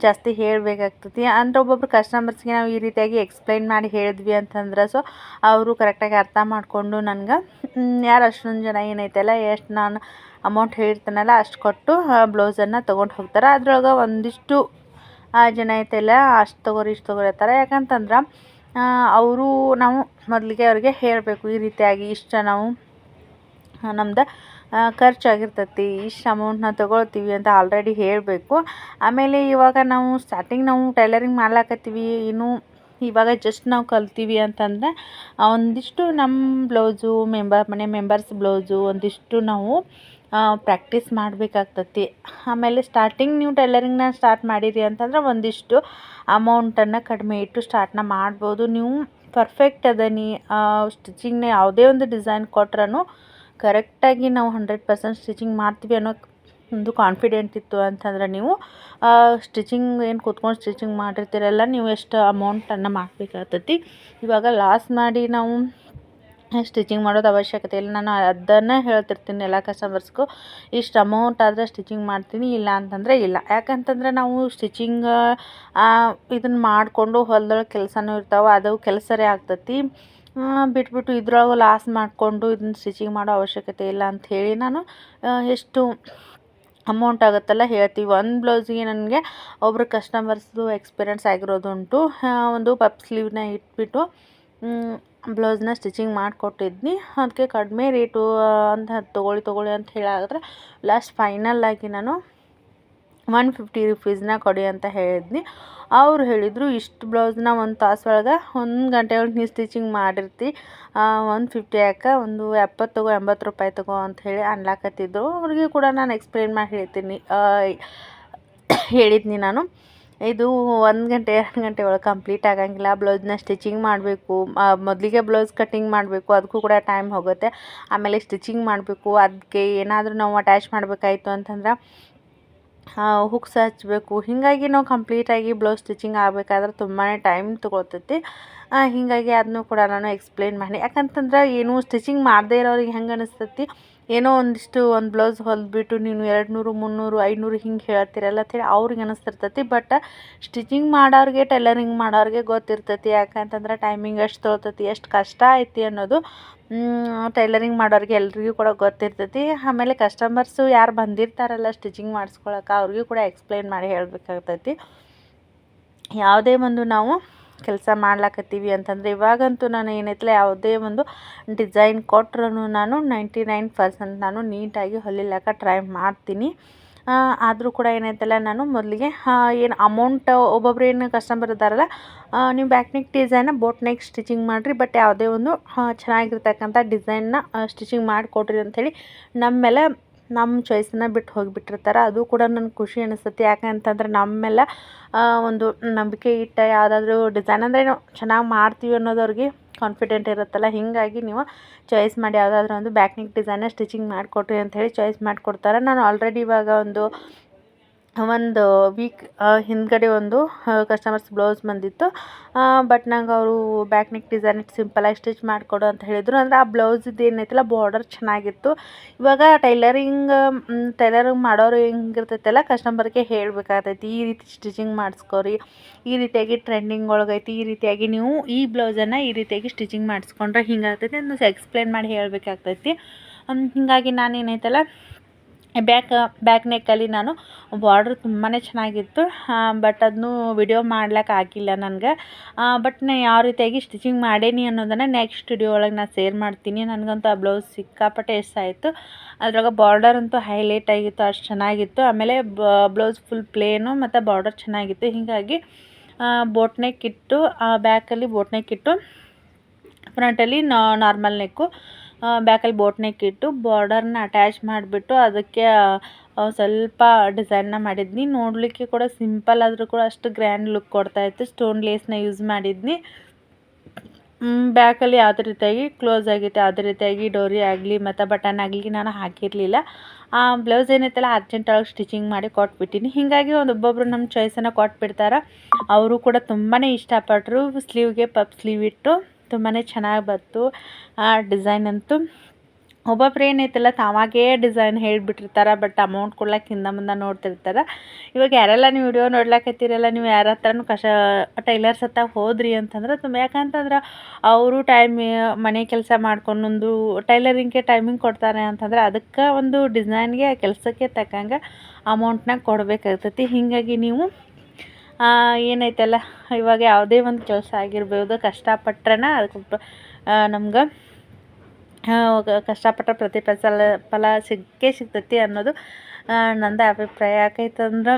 A: ಜಾಸ್ತಿ ಹೇಳಬೇಕಾಗ್ತೈತಿ. ಅಂದರೆ ಒಬ್ಬೊಬ್ರು ಕಸ್ಟಮರ್ಸ್ಗೆ ನಾವು ಈ ರೀತಿಯಾಗಿ ಎಕ್ಸ್ಪ್ಲೈನ್ ಮಾಡಿ ಹೇಳಿದ್ವಿ ಅಂತಂದ್ರೆ ಸೊ ಅವರು ಕರೆಕ್ಟಾಗಿ ಅರ್ಥ ಮಾಡಿಕೊಂಡು ನನಗೆ ಯಾರು ಅಷ್ಟೊಂದು ಜನ ಏನೈತಲ್ಲ ಎಷ್ಟು ನಾನು ಅಮೌಂಟ್ ಹೇಳಿರ್ತೀನಲ್ಲ ಅಷ್ಟು ಕೊಟ್ಟು ಬ್ಲೌಸನ್ನು ತೊಗೊಂಡು ಹೋಗ್ತಾರೆ. ಅದ್ರೊಳಗೆ ಒಂದಿಷ್ಟು ಜನ ಐತಲ್ಲ ಅಷ್ಟು ತೊಗೋರಿ ಇಷ್ಟು ತೊಗೋರಿ ಅಂತಾರೆ. ಯಾಕಂತಂದ್ರೆ ಅವರು ನಾವು ಮೊದಲಿಗೆ ಅವ್ರಿಗೆ ಹೇಳಬೇಕು ಈ ರೀತಿಯಾಗಿ ಇಷ್ಟು ನಾವು ನಮ್ದು ಖರ್ಚಾಗಿರ್ತೈತಿ, ಇಷ್ಟು ಅಮೌಂಟ್ನ ತೊಗೊಳ್ತೀವಿ ಅಂತ ಆಲ್ರೆಡಿ ಹೇಳಬೇಕು. ಆಮೇಲೆ ಇವಾಗ ನಾವು ಸ್ಟಾರ್ಟಿಂಗ್ ನಾವು ಟೈಲರಿಂಗ್ ಮಾಡ್ಲಾಕತ್ತೀವಿ, ಇನ್ನೂ ಇವಾಗ ಜಸ್ಟ್ ನಾವು ಕಲ್ತೀವಿ ಅಂತಂದರೆ ಒಂದಿಷ್ಟು ನಮ್ಮ ಬ್ಲೌಸು ಮನೆ ಮೆಂಬರ್ಸ್ ಬ್ಲೌಸು ಒಂದಿಷ್ಟು ನಾವು ಪ್ರಾಕ್ಟೀಸ್ ಮಾಡಬೇಕಾಗ್ತತಿ. ಆಮೇಲೆ ಸ್ಟಾರ್ಟಿಂಗ್ ನೀವು ಟೈಲರಿಂಗ್ನ ಸ್ಟಾರ್ಟ್ ಮಾಡಿರಿ ಅಂತಂದ್ರೆ ಒಂದಿಷ್ಟು ಅಮೌಂಟನ್ನು ಕಡಿಮೆ ಇಟ್ಟು ಸ್ಟಾರ್ಟ್ನ ಮಾಡ್ಬೋದು. ನೀವು ಪರ್ಫೆಕ್ಟ್ ಅದನಿ ಸ್ಟಿಚಿಂಗ್ನ ಯಾವುದೇ ಒಂದು ಡಿಸೈನ್ ಕೊಟ್ರೂ ಕರೆಕ್ಟಾಗಿ ನಾವು 100% ಸ್ಟಿಚಿಂಗ್ ಮಾಡ್ತೀವಿ ಅನ್ನೋ ಒಂದು ಕಾನ್ಫಿಡೆಂಟ್ ಇತ್ತು ಅಂತಂದ್ರೆ ನೀವು ಸ್ಟಿಚಿಂಗ್ ಏನು ಕೂತ್ಕೊಂಡು ಸ್ಟಿಚಿಂಗ್ ಮಾಡಿರ್ತೀರಲ್ಲ ನೀವು ಎಷ್ಟು ಅಮೌಂಟನ್ನು ಮಾಡಬೇಕಾಗ್ತೈತಿ. ಇವಾಗ ಲಾಸ್ ಮಾಡಿ ನಾವು ಸ್ಟಿಚಿಂಗ್ ಮಾಡೋದು ಅವಶ್ಯಕತೆ ಇಲ್ಲ. ನಾನು ಅದನ್ನು ಹೇಳ್ತಿರ್ತೀನಿ ಎಲ್ಲ ಕಸ್ಟಮರ್ಸ್ಗೂ, ಇಷ್ಟು ಅಮೌಂಟ್ ಆದರೆ ಸ್ಟಿಚಿಂಗ್ ಮಾಡ್ತೀನಿ, ಇಲ್ಲ ಅಂತಂದರೆ ಇಲ್ಲ. ಯಾಕಂತಂದರೆ ನಾವು ಸ್ಟಿಚಿಂಗ್ ಇದನ್ನು ಮಾಡಿಕೊಂಡು ಹೊಲದೊಳಗೆ ಕೆಲಸನೂ ಇರ್ತಾವೆ, ಅದು ಕೆಲಸರೇ ಆಗ್ತೈತಿ. ಬಿಟ್ಬಿಟ್ಟು ಇದ್ರೊಳಗೆ ಲಾಸ್ ಮಾಡಿಕೊಂಡು ಇದನ್ನ ಸ್ಟಿಚಿಂಗ್ ಮಾಡೋ ಅವಶ್ಯಕತೆ ಇಲ್ಲ ಅಂಥೇಳಿ ನಾನು ಎಷ್ಟು ಅಮೌಂಟ್ ಆಗುತ್ತಲ್ಲ ಹೇಳ್ತೀವಿ. ಒಂದು ಬ್ಲೌಸಿಗೆ ನನಗೆ ಒಬ್ಬರು ಕಸ್ಟಮರ್ಸ್ದು ಎಕ್ಸ್ಪೀರಿಯೆನ್ಸ್ ಆಗಿರೋದುಂಟು. ಒಂದು ಪಪ್ ಸ್ಲೀವ್ನ ಇಟ್ಬಿಟ್ಟು ಬ್ಲೌಸ್ನ ಸ್ಟಿಚಿಂಗ್ ಮಾಡಿಕೊಟ್ಟಿದ್ನಿ. ಅದಕ್ಕೆ ಕಡಿಮೆ ರೇಟು ಅಂತ ತೊಗೊಳ್ಳಿ ಅಂತ ಹೇಳಾದ್ರೆ ಲಾಸ್ಟ್ ಫೈನಲ್ಲಾಗಿ ನಾನು 150 ರುಪೀಸ್ನ ಕೊಡಿ ಅಂತ ಹೇಳಿದ್ನಿ. ಅವ್ರು ಹೇಳಿದರು ಇಷ್ಟು ಬ್ಲೌಸ್ನ 1 ತಾಸು ಒಳಗೆ 1 ಗಂಟೆ ಒಳಗೆ ನೀವು ಸ್ಟಿಚಿಂಗ್ ಮಾಡಿರ್ತಿ, 150 ಯಾಕೆ ಒಂದು 70 80 ರೂಪಾಯಿ ತಗೋ ಅಂತ ಹೇಳಿ ಅನ್ಲಾಕತ್ತಿದ್ರು. ಅವ್ರಿಗೆ ಕೂಡ ನಾನು ಎಕ್ಸ್ಪ್ಲೇನ್ ಮಾಡಿ ಹೇಳಿದ್ನಿ ನಾನು, ಇದು 1 ಗಂಟೆ 2 ಗಂಟೆ ಒಳಗೆ ಕಂಪ್ಲೀಟ್ ಆಗಂಗಿಲ್ಲ. ಬ್ಲೌಸ್ನ ಸ್ಟಿಚಿಂಗ್ ಮಾಡಬೇಕು, ಮೊದಲಿಗೆ ಬ್ಲೌಸ್ ಕಟ್ಟಿಂಗ್ ಮಾಡಬೇಕು, ಅದಕ್ಕೂ ಕೂಡ ಟೈಮ್ ಹೋಗುತ್ತೆ. ಆಮೇಲೆ ಸ್ಟಿಚಿಂಗ್ ಮಾಡಬೇಕು, ಅದಕ್ಕೆ ಏನಾದರೂ ನಾವು ಅಟ್ಯಾಚ್ ಮಾಡಬೇಕಾಯ್ತು ಅಂತಂದ್ರೆ ಹುಕ್ಸ್ ಹಚ್ಚಬೇಕು. ಹೀಗಾಗಿ ನಾವು ಕಂಪ್ಲೀಟಾಗಿ ಬ್ಲೌಸ್ ಸ್ಟಿಚಿಂಗ್ ಆಗಬೇಕಾದ್ರೆ ತುಂಬಾ ಟೈಮ್ ತೊಗೊಳ್ತೈತಿ. ಹೀಗಾಗಿ ಅದನ್ನು ಕೂಡ ನಾನು ಎಕ್ಸ್ಪ್ಲೇನ್ ಮಾಡಿ, ಯಾಕಂತಂದ್ರೆ ಏನು ಸ್ಟಿಚಿಂಗ್ ಮಾಡದೇ ಇರೋರಿಗೆ ಹೆಂಗೆ ಅನಿಸ್ತೈತಿ, ಏನೋ ಒಂದಿಷ್ಟು ಒಂದು ಬ್ಲೌಸ್ ಹೊಲಿದ್ಬಿಟ್ಟು ನೀನು 200 300 500 ಹಿಂಗೆ ಹೇಳ್ತೀರಲ್ಲ ಅಂತೇಳಿ ಅವ್ರಿಗೆ ಅನಿಸ್ತಿರ್ತೈತಿ. ಬಟ್ ಸ್ಟಿಚಿಂಗ್ ಮಾಡೋರಿಗೆ ಟೈಲರಿಂಗ್ ಮಾಡೋರಿಗೆ ಗೊತ್ತಿರ್ತೈತಿ. ಯಾಕಂತಂದ್ರೆ ಟೈಮಿಂಗ್ ಎಷ್ಟು ತೊಗೊಳ್ತೈತಿ, ಎಷ್ಟು ಕಷ್ಟ ಐತಿ ಅನ್ನೋದು ಟೈಲರಿಂಗ್ ಮಾಡೋರಿಗೆ ಎಲ್ರಿಗೂ ಕೂಡ ಗೊತ್ತಿರ್ತೈತಿ. ಆಮೇಲೆ ಕಸ್ಟಮರ್ಸು ಯಾರು ಬಂದಿರ್ತಾರಲ್ಲ ಸ್ಟಿಚಿಂಗ್ ಮಾಡಿಸ್ಕೊಳಕ್ಕೆ ಅವ್ರಿಗೂ ಕೂಡ ಎಕ್ಸ್ಪ್ಲೇನ್ ಮಾಡಿ ಹೇಳಬೇಕಾಗ್ತೈತಿ. ಯಾವುದೇ ಒಂದು ನಾವು ಕೆಲಸ ಮಾಡ್ಲಾಕತ್ತೀವಿ ಅಂತಂದರೆ ಇವಾಗಂತೂ ನಾನು ಏನೈತಲ್ಲ ಯಾವುದೇ ಒಂದು ಡಿಸೈನ್ ಕೊಟ್ರೂ ನಾನು 99% ನಾನು ನೀಟಾಗಿ ಹೊಲಿಲಿಕ್ಕೆ ಟ್ರೈ ಮಾಡ್ತೀನಿ. ಆದರೂ ಕೂಡ ಏನೈತಲ್ಲ ನಾನು ಮೊದಲಿಗೆ ಏನು ಅಮೌಂಟ್ ಒಬ್ಬೊಬ್ರು ಏನು ಕಸ್ಟಮರ್ ಇದ್ದಾರಲ್ಲ, ನೀವು ಬ್ಯಾಕ್ ನೆಕ್ ಡಿಸೈನ್ನ ಬೋಟ್ ನೆಕ್ ಸ್ಟಿಚಿಂಗ್ ಮಾಡಿರಿ, ಬಟ್ ಯಾವುದೇ ಒಂದು ಚೆನ್ನಾಗಿರ್ತಕ್ಕಂಥ ಡಿಸೈನ್ನ ಸ್ಟಿಚಿಂಗ್ ಮಾಡಿಕೊಡ್ರಿ ಅಂಥೇಳಿ ನಮ್ಮ ಚಾಯ್ಸನ್ನ ಬಿಟ್ಟು ಹೋಗಿಬಿಟ್ಟಿರ್ತಾರೆ. ಅದು ಕೂಡ ನನಗೆ ಖುಷಿ ಅನಿಸ್ತೈತಿ. ಯಾಕಂತಂದ್ರೆ ನಮ್ಮೆಲ್ಲ ಒಂದು ನಂಬಿಕೆ ಇಟ್ಟ ಯಾವುದಾದ್ರೂ ಡಿಸೈನ್ ಅಂದರೆ ನಾವು ಚೆನ್ನಾಗಿ ಮಾಡ್ತೀವಿ ಅನ್ನೋದು ಅವ್ರಿಗೆ ಕಾನ್ಫಿಡೆಂಟ್ ಇರುತ್ತಲ್ಲ. ಹೀಗಾಗಿ ನೀವು ಚಾಯ್ಸ್ ಮಾಡಿ ಯಾವುದಾದ್ರೂ ಒಂದು ಬ್ಯಾಕ್ ನೆಕ್ ಡಿಸೈನ್ನ ಸ್ಟಿಚಿಂಗ್ ಮಾಡಿಕೊಡ್ರಿ ಅಂಥೇಳಿ ಚಾಯ್ಸ್ ಮಾಡಿಕೊಡ್ತಾರೆ. ನಾನು ಆಲ್ರೆಡಿ ಇವಾಗ ಒಂದು ವೀಕ್ ಹಿಂದ್ಗಡೆ ಒಂದು ಕಸ್ಟಮರ್ಸ್ ಬ್ಲೌಸ್ ಬಂದಿತ್ತು. ಬಟ್ ನಂಗೆ ಅವರು ಬ್ಯಾಕ್ ನೆಕ್ ಡಿಸೈನ್ ಸಿಂಪಲಾಗಿ ಸ್ಟಿಚ್ ಮಾಡಿಕೊಡು ಅಂತ ಹೇಳಿದರು. ಅಂದರೆ ಆ ಬ್ಲೌಸಿದ್ದು ಏನೈತಲ್ಲ ಬಾರ್ಡರ್ ಚೆನ್ನಾಗಿತ್ತು. ಇವಾಗ ಟೈಲರಿಂಗ್ ಮಾಡೋರು ಹೆಂಗಿರ್ತೈತಲ್ಲ ಕಸ್ಟಮರ್ಗೆ ಹೇಳಬೇಕಾಗ್ತೈತಿ, ಈ ರೀತಿ ಸ್ಟಿಚಿಂಗ್ ಮಾಡಿಸ್ಕೊರಿ, ಈ ರೀತಿಯಾಗಿ ಟ್ರೆಂಡಿಂಗ್ ಒಳಗೈತಿ, ಈ ರೀತಿಯಾಗಿ ನೀವು ಈ ಬ್ಲೌಸನ್ನು ಈ ರೀತಿಯಾಗಿ ಸ್ಟಿಚಿಂಗ್ ಮಾಡಿಸ್ಕೊಂಡ್ರೆ ಹಿಂಗಾಗ್ತೈತಿ ಅಂತ ಎಕ್ಸ್ಪ್ಲೇನ್ ಮಾಡಿ ಹೇಳಬೇಕಾಗ್ತೈತಿ. ಹೀಗಾಗಿ ನಾನು ಏನೈತಲ್ಲ ಬ್ಯಾಕ್ ನೆಕ್ಕಲ್ಲಿ ನಾನು ಬಾರ್ಡ್ರ್ ತುಂಬಾ ಚೆನ್ನಾಗಿತ್ತು. ಬಟ್ ಅದನ್ನು ವಿಡಿಯೋ ಮಾಡ್ಲಿಕ್ಕೆ ಆಗಿಲ್ಲ ನನಗೆ. ಬಟ್ ನಾನು ಯಾವ ರೀತಿಯಾಗಿ ಸ್ಟಿಚಿಂಗ್ ಮಾಡೇನಿ ಅನ್ನೋದನ್ನು ನೆಕ್ಸ್ಟ್ ವಿಡಿಯೋ ಒಳಗೆ ನಾನು ಶೇರ್ ಮಾಡ್ತೀನಿ. ನನಗಂತೂ ಆ ಬ್ಲೌಸ್ ಸಿಕ್ಕಾಪಟ್ಟೆ ಇಷ್ಟ ಆಯಿತು. ಅದ್ರಾಗ ಬಾರ್ಡರ್ ಅಂತೂ ಹೈಲೈಟ್ ಆಗಿತ್ತು, ಅಷ್ಟು ಚೆನ್ನಾಗಿತ್ತು. ಆಮೇಲೆ ಬ್ಲೌಸ್ ಫುಲ್ ಪ್ಲೇನು ಮತ್ತು ಬಾರ್ಡರ್ ಚೆನ್ನಾಗಿತ್ತು. ಹೀಗಾಗಿ ಬೋಟ್ ನೆಕ್ ಇಟ್ಟು ಬ್ಯಾಕಲ್ಲಿ ಬೋಟ್ ನೆಕ್ ಇಟ್ಟು ಫ್ರಂಟಲ್ಲಿ ನಾರ್ಮಲ್ ನೆಕ್ಕು, ಬ್ಯಾಕಲ್ಲಿ ಬೋಟ್ ನೆಕ್ ಇಟ್ಟು ಬಾರ್ಡರ್ನ ಅಟ್ಯಾಚ್ ಮಾಡಿಬಿಟ್ಟು ಅದಕ್ಕೆ ಸ್ವಲ್ಪ ಡಿಸೈನ್ನ ಮಾಡಿದ್ನಿ. ನೋಡಲಿಕ್ಕೆ ಕೂಡ ಸಿಂಪಲ್ ಆದರೂ ಕೂಡ ಅಷ್ಟು ಗ್ರ್ಯಾಂಡ್ ಲುಕ್ ಕೊಡ್ತಾಯಿತ್ತು. ಸ್ಟೋನ್ ಲೇಸ್ನ ಯೂಸ್ ಮಾಡಿದ್ನಿ. ಬ್ಯಾಕಲ್ಲಿ ಯಾವುದೇ ರೀತಿಯಾಗಿ ಕ್ಲೋಸ್ ಆಗೈತೆ, ಯಾವುದೇ ರೀತಿಯಾಗಿ ಡೋರಿ ಆಗಲಿ ಮತ್ತು ಬಟನ್ ಆಗಲಿ ನಾನು ಹಾಕಿರಲಿಲ್ಲ. ಆ ಬ್ಲೌಸ್ ಏನೈತಲ್ಲ ಅರ್ಜೆಂಟೊಳಗೆ ಸ್ಟಿಚಿಂಗ್ ಮಾಡಿ ಕೊಟ್ಬಿಟ್ಟಿನಿ. ಹೀಗಾಗಿ ಒಬ್ಬೊಬ್ಬರು ನಮ್ಮ ಚಾಯ್ಸನ್ನು ಕೊಟ್ಬಿಡ್ತಾರೆ. ಅವರು ಕೂಡ ತುಂಬಾ ಇಷ್ಟಪಟ್ಟರು. ಸ್ಲೀವ್ಗೆ ಪಫ್ ಸ್ಲೀವ್ ಇಟ್ಟು ತುಂಬಾ ಚೆನ್ನಾಗಿ ಬಂತು ಆ ಡಿಸೈನ್ ಅಂತೂ. ಒಬ್ಬೊಬ್ರು ಏನೈತಲ್ಲ ತಾವಾಗೇ ಡಿಸೈನ್ ಹೇಳಿಬಿಟ್ಟಿರ್ತಾರೆ, ಬಟ್ ಅಮೌಂಟ್ ಕೊಡ್ಲಿಕ್ಕೆ ಹಿಂದೆ ಮುಂದೆ ನೋಡ್ತಿರ್ತಾರೆ. ಇವಾಗ ಯಾರೆಲ್ಲ ನೀವು ವಿಡಿಯೋ ನೋಡ್ಲಾಕತ್ತೀರಲ್ಲ, ನೀವು ಯಾರ ಹತ್ರನೂ ಟೈಲರ್ಸ್ ಹತ್ರ ಹೋದ್ರಿ ಅಂತಂದ್ರೆ ಯಾಕಂತಂದ್ರೆ ಅವರು ಮನೆ ಕೆಲಸ ಮಾಡ್ಕೊಂಡೊಂದು ಟೈಲರಿಂಗ್ಗೆ ಟೈಮಿಂಗ್ ಕೊಡ್ತಾರೆ ಅಂತಂದ್ರೆ ಅದಕ್ಕೆ ಒಂದು ಡಿಸೈನ್ಗೆ ಕೆಲಸಕ್ಕೆ ತಕ್ಕಂಗೆ ಅಮೌಂಟ್ನ ಕೊಡಬೇಕಾಗ್ತೈತಿ. ಹೀಗಾಗಿ ನೀವು ಏನೈತಲ್ಲ ಇವಾಗ ಯಾವುದೇ ಒಂದು ಕೆಲಸ ಆಗಿರ್ಬೋದು, ಕಷ್ಟಪಟ್ರೆ ಅದಕ್ಕೆ ನಮ್ಗೆ ಕಷ್ಟಪಟ್ಟ ಫಲ ಸಿಕ್ಕೇ ಸಿಗ್ತೈತಿ ಅನ್ನೋದು ನಂದು ಅಭಿಪ್ರಾಯ. ಯಾಕೈತಂದ್ರೆ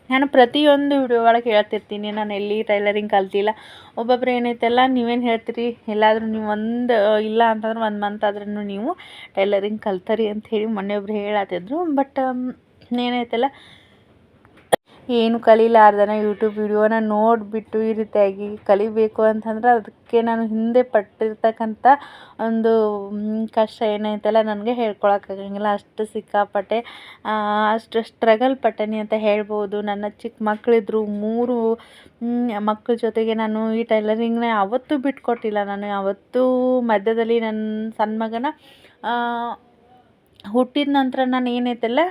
A: ನಾನು ಪ್ರತಿಯೊಂದು ವಿಡಿಯೋ ಒಳಗೆ ಹೇಳ್ತಿರ್ತೀನಿ, ನಾನು ಎಲ್ಲಿ ಟೈಲರಿಂಗ್ ಕಲ್ತಿಲ್ಲ. ಒಬ್ಬೊಬ್ರು ಏನೈತಲ್ಲ ನೀವೇನು ಹೇಳ್ತೀರಿ, ಎಲ್ಲಾದರೂ ನೀವು ಇಲ್ಲ ಅಂತಂದ್ರೆ 1 ಮಂತ್ ಆದ್ರೂ ನೀವು ಟೈಲರಿಂಗ್ ಕಲ್ತರಿ ಅಂತ ಹೇಳಿ ಮೊನ್ನೆ ಒಬ್ರು ಹೇಳತ್ತಿದ್ರು. ಬಟ್ ಏನೈತಲ್ಲ ಏನು ಕಲೀಲಾರ್ದನ ಯೂಟ್ಯೂಬ್ ವಿಡಿಯೋನ ನೋಡಿಬಿಟ್ಟು ಈ ರೀತಿಯಾಗಿ ಕಲಿಬೇಕು ಅಂತಂದ್ರೆ ಅದಕ್ಕೆ ನಾನು ಹಿಂದೆ ಪಟ್ಟಿರ್ತಕ್ಕಂಥ ಒಂದು ಕಷ್ಟ ಏನೈತಲ್ಲ ನನಗೆ ಹೇಳ್ಕೊಳಕ್ಕಾಗಂಗಿಲ್ಲ. ಅಷ್ಟು ಸಿಕ್ಕಾಪಟ್ಟೆ ಅಷ್ಟು ಸ್ಟ್ರಗಲ್ ಪಟ್ಟೆನಿ ಅಂತ ಹೇಳ್ಬೋದು. ನನ್ನ ಚಿಕ್ಕ ಮಕ್ಕಳಿದ್ರು, 3 ಮಕ್ಕಳ ಜೊತೆಗೆ ನಾನು ಈ ಟೈಲರಿಂಗ್ನ ಯಾವತ್ತೂ ಬಿಟ್ಕೊಟ್ಟಿಲ್ಲ. ನಾನು ಯಾವತ್ತೂ ಮಧ್ಯದಲ್ಲಿ ನನ್ನ ಸಣ್ಣ ಮಗನ ಹುಟ್ಟಿದ ನಂತರ ನಾನು ಏನೈತಲ್ಲ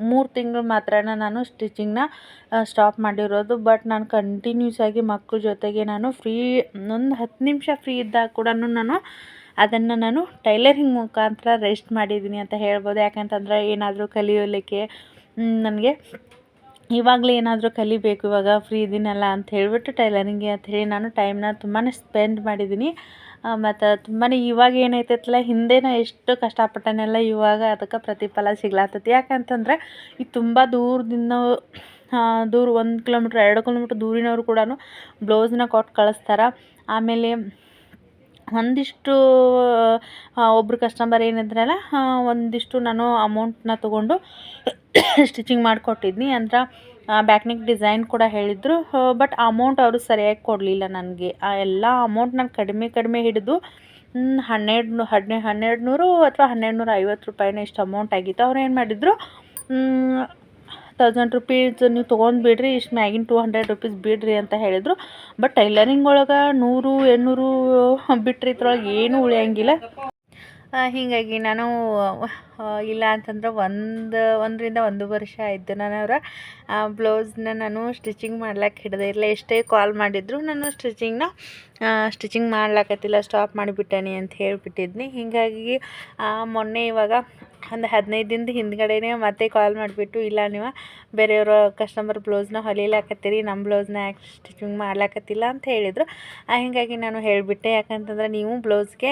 A: 3 ತಿಂಗಳು ಮಾತ್ರ ನಾನು ಸ್ಟಿಚಿಂಗ್ನ ಸ್ಟಾಪ್ ಮಾಡಿರೋದು. ಬಟ್ ನಾನು ಕಂಟಿನ್ಯೂಸ್ ಆಗಿ ಮಕ್ಕಳ ಜೊತೆಗೆ ನಾನು ಒಂದು 10 ನಿಮಿಷ ಫ್ರೀ ಇದ್ದಾಗ ಕೂಡ ಅದನ್ನು ನಾನು ಟೈಲರಿಂಗ್ ಮುಖಾಂತರ ರೆಸ್ಟ್ ಮಾಡಿದ್ದೀನಿ ಅಂತ ಹೇಳ್ಬೋದು. ಯಾಕಂತಂದ್ರೆ ಏನಾದರೂ ಕಲಿಯೋಲಿಕ್ಕೆ ನನಗೆ ಇವಾಗಲೇ ಏನಾದರೂ ಕಲಿಬೇಕು, ಇವಾಗ ಫ್ರೀ ಇದ್ದೀನಲ್ಲ ಅಂತ ಹೇಳಿಬಿಟ್ಟು ಟೈಲರಿಂಗ್ಗೆ ಅಂಥೇಳಿ ನಾನು ಟೈಮ್ನ ತುಂಬಾ ಸ್ಪೆಂಡ್ ಮಾಡಿದ್ದೀನಿ. ಮತ್ತು ತುಂಬಾ ಇವಾಗ ಏನೈತೈತಲ್ಲ ಹಿಂದೆನ ಎಷ್ಟು ಕಷ್ಟಪಟ್ಟನೆಲ್ಲ ಇವಾಗ ಅದಕ್ಕೆ ಪ್ರತಿಫಲ ಸಿಗ್ಲಾತೈತಿ. ಯಾಕಂತಂದ್ರೆ ಈಗ ತುಂಬ ದೂರದಿಂದ 1 ಕಿಲೋಮೀಟ್ರ್ 2 ಕಿಲೋಮೀಟ್ರ್ ದೂರಿನವರು ಕೂಡ ಬ್ಲೌಸ್ನ ಕೊಟ್ಟು ಕಳಿಸ್ತಾರೆ. ಆಮೇಲೆ ಒಂದಿಷ್ಟು ಒಬ್ಬರು ಕಸ್ಟಮರ್ ಏನಿದ್ರಲ್ಲ ಒಂದಿಷ್ಟು ನಾನು ಅಮೌಂಟ್ನ ತೊಗೊಂಡು ಸ್ಟಿಚಿಂಗ್ ಮಾಡಿಕೊಟ್ಟಿದ್ನಿ. ಅಂದ್ರೆ ಬ್ಯಾಕ್ ನೆಕ್ ಡಿಸೈನ್ ಕೂಡ ಹೇಳಿದರು. ಬಟ್ ಅಮೌಂಟ್ ಅವರು ಸರಿಯಾಗಿ ಕೊಡಲಿಲ್ಲ ನನಗೆ. ಆ ಎಲ್ಲ ಅಮೌಂಟ್ ನಾನು ಕಡಿಮೆ ಹಿಡಿದು 1200 ಅಥವಾ 1250 ರೂಪಾಯಿನ ಇಷ್ಟು ಅಮೌಂಟ್ ಆಗಿತ್ತು. ಅವ್ರು ಏನು ಮಾಡಿದರು, 1000 ರೂಪೀಸ್ ನೀವು ತೊಗೊಂಡು ಬಿಡ್ರಿ, ಇಷ್ಟು ಮ್ಯಾಗಿನ 200 ರೂಪೀಸ್ ಬಿಡ್ರಿ ಅಂತ ಹೇಳಿದರು. ಬಟ್ ಟೈಲರಿಂಗ್ ಒಳಗೆ 100 800 ಬಿಟ್ಟರೆ ಇದ್ರೊಳಗೆ ಏನೂ ಉಳಿಯಂಗಿಲ್ಲ. ಹೀಗಾಗಿ ನಾನು ಇಲ್ಲ ಅಂತಂದ್ರೆ 1 ವರ್ಷ ಆಯಿತು ನಾನು ಅವರ ಬ್ಲೌಸ್ನ ನಾನು ಸ್ಟಿಚಿಂಗ್ ಮಾಡ್ಲಿಕ್ಕೆ ಹಿಡ್ದೆ ಇಲ್ಲ. ಎಷ್ಟೇ ಕಾಲ್ ಮಾಡಿದ್ರು ನಾನು ಸ್ಟಿಚಿಂಗ್ ಮಾಡ್ಲಾಕತ್ತಿಲ್ಲ, ಸ್ಟಾಪ್ ಮಾಡಿಬಿಟ್ಟೇನಿ ಅಂತ ಹೇಳಿಬಿಟ್ಟಿದ್ನಿ. ಹೀಗಾಗಿ ಮೊನ್ನೆ ಇವಾಗ ಒಂದು 15 ದಿನದ ಹಿಂದ್ಗಡೆನೇ ಮತ್ತೆ ಕಾಲ್ ಮಾಡಿಬಿಟ್ಟು, ಇಲ್ಲ ನೀವು ಬೇರೆಯವರ ಕಸ್ಟಮರ್ ಬ್ಲೌಸ್ನ ಹೊಲಿಲಾಕತ್ತೀರಿ, ನಮ್ಮ ಬ್ಲೌಸ್ನ ಯಾಕೆ ಸ್ಟಿಚಿಂಗ್ ಮಾಡ್ಲಾಕತ್ತಿಲ್ಲ ಅಂತ ಹೇಳಿದರು. ಹೀಗಾಗಿ ನಾನು ಹೇಳಿಬಿಟ್ಟೆ, ಯಾಕಂತಂದ್ರೆ ನೀವು ಬ್ಲೌಸ್ಗೆ